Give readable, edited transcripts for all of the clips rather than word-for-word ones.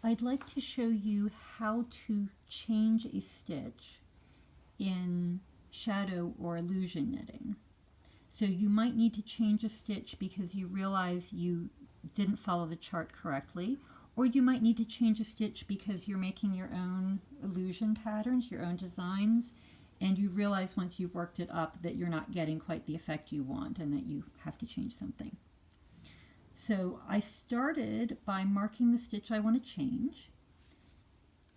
I'd like to show you how to change a stitch in shadow or illusion knitting. So you might need to change a stitch because you realize you didn't follow the chart correctly, or you might need to change a stitch because you're making your own illusion patterns, your own designs, and you realize once you've worked it up that you're not getting quite the effect you want and that you have to change something. So I started by marking the stitch I want to change.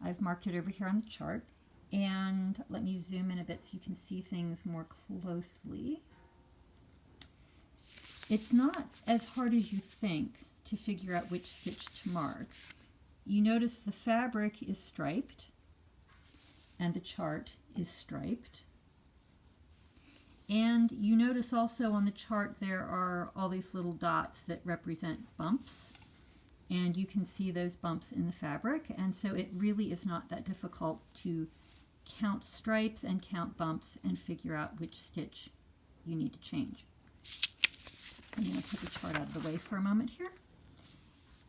I've marked it over here on the chart, and let me zoom in a bit so you can see things more closely. It's not as hard as you think to figure out which stitch to mark. You notice the fabric is striped and the chart is striped. And you notice also on the chart there are all these little dots that represent bumps, and you can see those bumps in the fabric, and so it really is not that difficult to count stripes and count bumps and figure out which stitch you need to change. I'm going to put the chart out of the way for a moment here.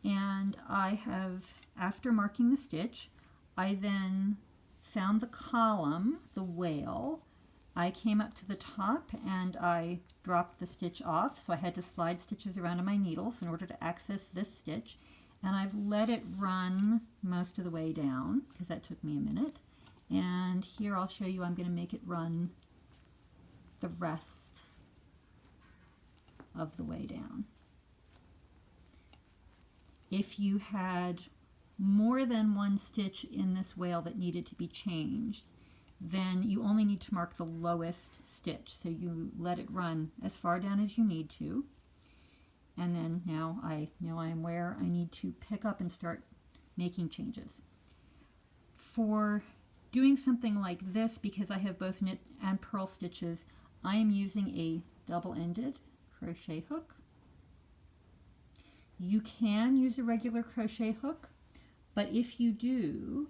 And I have, after marking the stitch, I then found the column, the whale. I came up to the top and I dropped the stitch off, so I had to slide stitches around on my needles in order to access this stitch, and I've let it run most of the way down because that took me a minute. And here I'll show you I'm going to make it run the rest of the way down. If you had more than one stitch in this whale that needed to be changed, then you only need to mark the lowest stitch. So you let it run as far down as you need to. And then now I know I am where I need to pick up and start making changes. For doing something like this, because I have both knit and purl stitches, I am using a double-ended crochet hook. You can use a regular crochet hook, but if you do,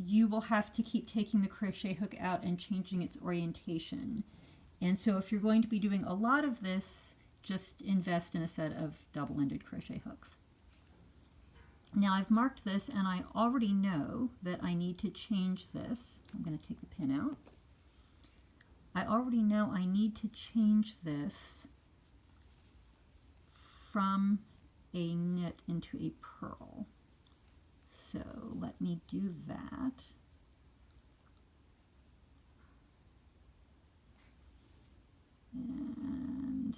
you will have to keep taking the crochet hook out and changing its orientation. And so if you're going to be doing a lot of this, just invest in a set of double-ended crochet hooks. Now I've marked this and I already know that I need to change this. I'm going to take the pin out. I already know I need to change this from a knit into a purl. So let me do that. And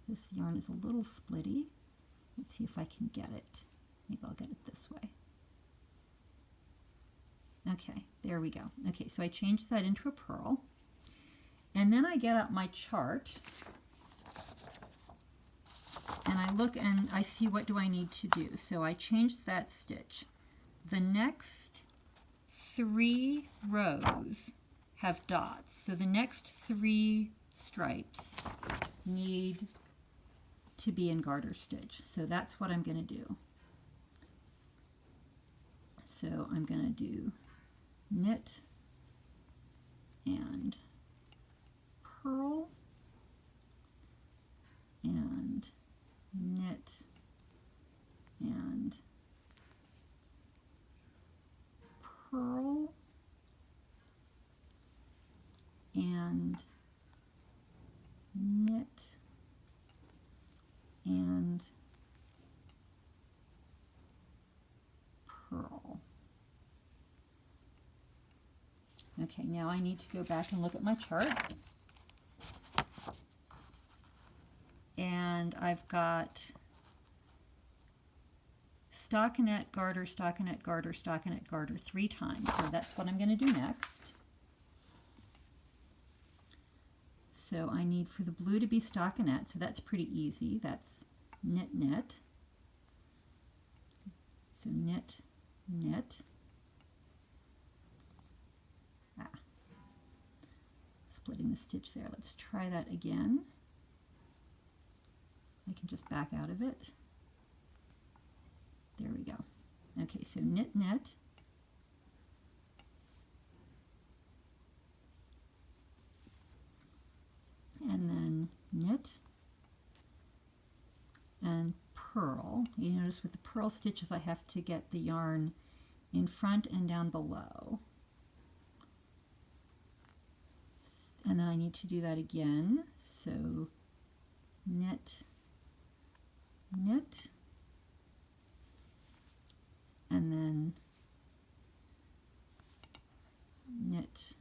this yarn is a little splitty. Let's see if I can get it. Maybe I'll get it this way. Okay, there we go. Okay, so I changed that into a purl. And then I get out my chart and I look and I see what do I need to do. So I changed that stitch. The next 3 rows have dots. So the next 3 stripes need to be in garter stitch. So that's what I'm going to do. So I'm going to do knit and purl and knit and purl and knit and purl. Okay, now I need to go back and look at my chart. And I've got stockinette, garter, stockinette, garter, stockinette, garter 3 times. So that's what I'm going to do next. So I need for the blue to be stockinette, so that's pretty easy. That's knit, knit. So knit, knit. Splitting the stitch there. Let's try that again. I can just back out of it. There we go. Okay, so knit, knit. And then knit and purl. You notice with the purl stitches I have to get the yarn in front and down below. And then I need to do that again. So knit, knit, and then knit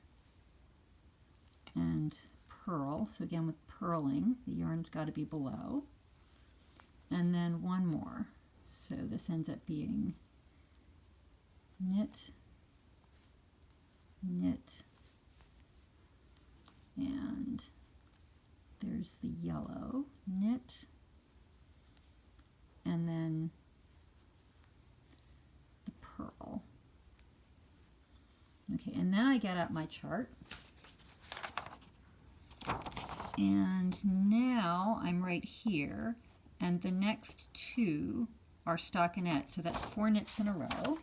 and purl. So again with purling, the yarn's got to be below. And then one more. So this ends up being knit, knit, and there's the yellow, knit, and then the purl. Okay, and then I get out my chart. And now I'm right here, and the next two are stockinette, so that's 4 knits in a row.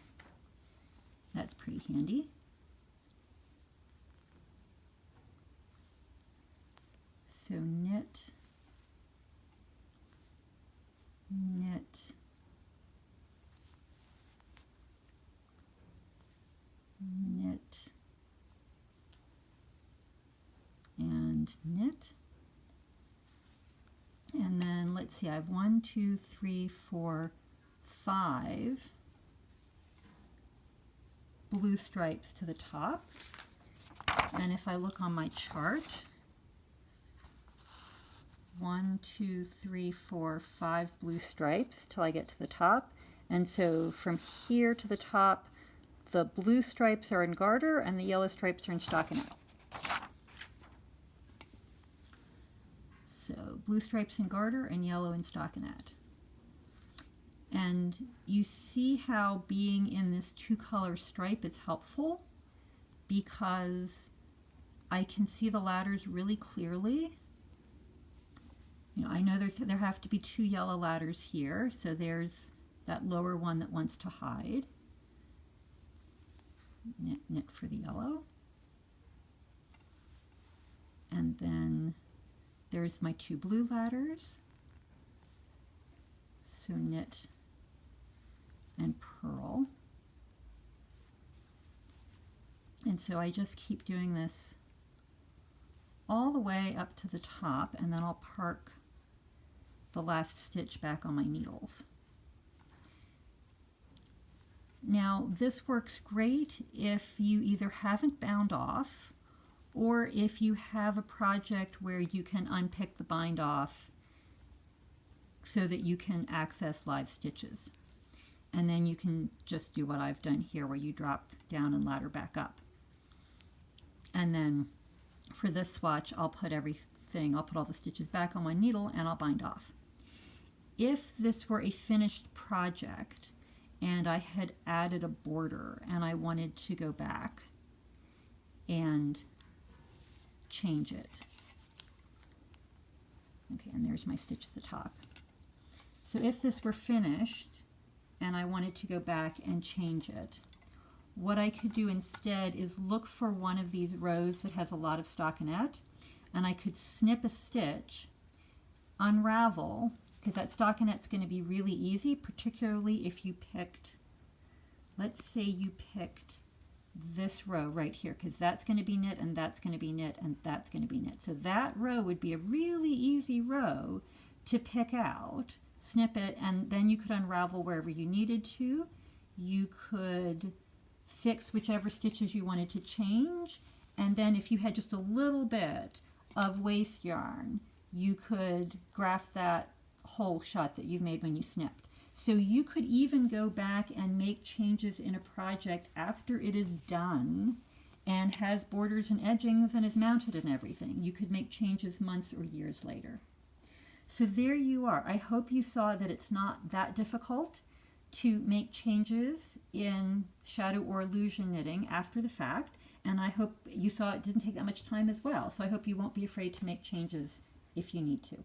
That's pretty handy. So knit, knit, knit, and knit. And then let's see, I have 1, 2, 3, 4, 5 blue stripes to the top. And if I look on my chart, 1, 2, 3, 4, 5 blue stripes till I get to the top. And so from here to the top, the blue stripes are in garter and the yellow stripes are in stockinette. So blue stripes in garter and yellow in stockinette. And you see how being in this 2-color stripe is helpful because I can see the ladders really clearly. You know, I know there have to be 2 yellow ladders here, so there's that lower one that wants to hide. Knit, knit for the yellow. And then there's my 2 blue ladders. So knit and purl. And so I just keep doing this all the way up to the top, and then I'll park the last stitch back on my needles. Now this works great if you either haven't bound off or if you have a project where you can unpick the bind off so that you can access live stitches. And then you can just do what I've done here where you drop down and ladder back up. And then for this swatch, I'll put all the stitches back on my needle and I'll bind off. If this were a finished project and I had added a border and I wanted to go back and change it. Okay, and there's my stitch at the top. So if this were finished and I wanted to go back and change it, what I could do instead is look for one of these rows that has a lot of stockinette, and I could snip a stitch, unravel, because that stockinette's going to be really easy, particularly if you picked, let's say you picked this row right here, because that's going to be knit and that's going to be knit and that's going to be knit. So that row would be a really easy row to pick out, snip it, and then you could unravel wherever you needed to. You could fix whichever stitches you wanted to change, and then if you had just a little bit of waste yarn, you could graft that hole shut that you've made when you snipped. So you could even go back and make changes in a project after it is done and has borders and edgings and is mounted and everything. You could make changes months or years later. So there you are. I hope you saw that it's not that difficult to make changes in shadow or illusion knitting after the fact, and I hope you saw it didn't take that much time as well. So I hope you won't be afraid to make changes if you need to.